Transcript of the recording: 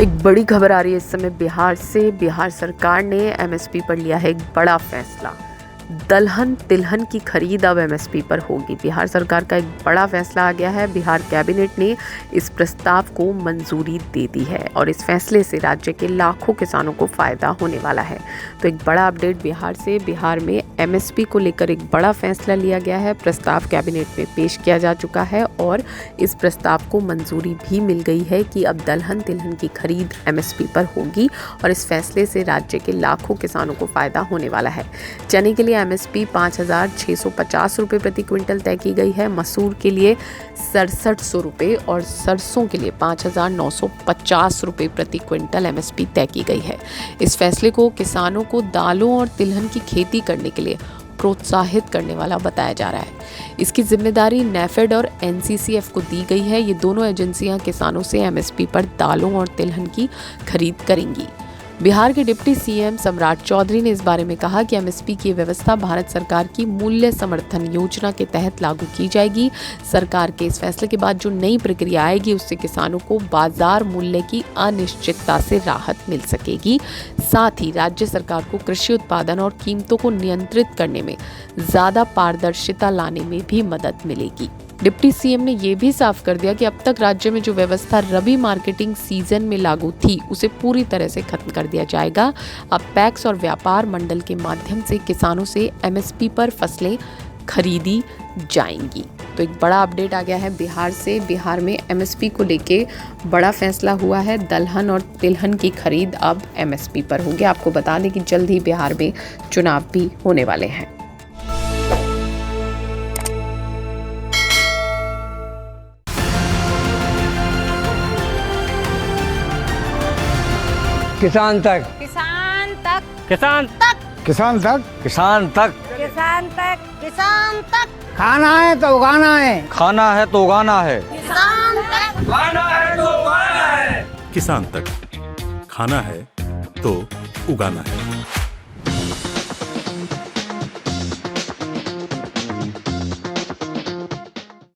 एक बड़ी खबर आ रही है इस समय बिहार से। बिहार सरकार ने एमएसपी पर लिया है एक बड़ा फैसला। दलहन तिलहन की खरीद अब एमएसपी पर होगी। बिहार सरकार का एक बड़ा फैसला आ गया है। बिहार कैबिनेट ने इस प्रस्ताव को मंजूरी दे दी है और इस फैसले से राज्य के लाखों किसानों को फायदा होने वाला है। तो एक बड़ा अपडेट बिहार से। बिहार में एमएसपी को लेकर एक बड़ा फैसला लिया गया है। प्रस्ताव कैबिनेट में पेश किया जा चुका है और इस प्रस्ताव को मंजूरी भी मिल गई है कि अब दलहन तिलहन की खरीद एमएसपी पर होगी और इस फैसले से राज्य के लाखों किसानों को फायदा होने वाला है। चने के लिए एमएसपी 5,650 रुपये प्रति क्विंटल तय की गई है। मसूर के लिए 6700 रुपये और सरसों के लिए 5,950 रुपये प्रति क्विंटल एमएसपी तय की गई है। इस फैसले को किसानों को दालों और तिलहन की खेती करने के लिए प्रोत्साहित करने वाला बताया जा रहा है। इसकी जिम्मेदारी नेफेड और एनसीसीएफ को दी गई है। ये दोनों एजेंसियां किसानों से एमएसपी पर दालों और तिलहन की खरीद करेंगी। बिहार के डिप्टी सीएम सम्राट चौधरी ने इस बारे में कहा कि एमएसपी की व्यवस्था भारत सरकार की मूल्य समर्थन योजना के तहत लागू की जाएगी। सरकार के इस फैसले के बाद जो नई प्रक्रिया आएगी उससे किसानों को बाजार मूल्य की अनिश्चितता से राहत मिल सकेगी। साथ ही राज्य सरकार को कृषि उत्पादन और कीमतों को नियंत्रित करने में ज्यादा पारदर्शिता लाने में भी मदद मिलेगी। डिप्टी सीएम ने यह भी साफ कर दिया कि अब तक राज्य में जो व्यवस्था रबी मार्केटिंग सीजन में लागू थी उसे पूरी तरह से खत्म कर दिया जाएगा। अब पैक्स और व्यापार मंडल के माध्यम से किसानों से एमएसपी पर फसलें खरीदी जाएंगी। तो एक बड़ा अपडेट आ गया है बिहार से। बिहार में एमएसपी को लेके बड़ा फैसला हुआ है। दलहन और तिलहन की खरीद अब एमएसपी पर होगी। आपको बता दें कि जल्द ही बिहार में चुनाव भी होने वाले हैं। किसान तक, किसान तक, किसान तक, किसान तक, किसान तक, किसान तक, किसान तक। खाना है तो उगाना है, खाना है तो उगाना है, किसान तक, खाना है तो उगाना है। किसान तक, खाना है तो उगाना है।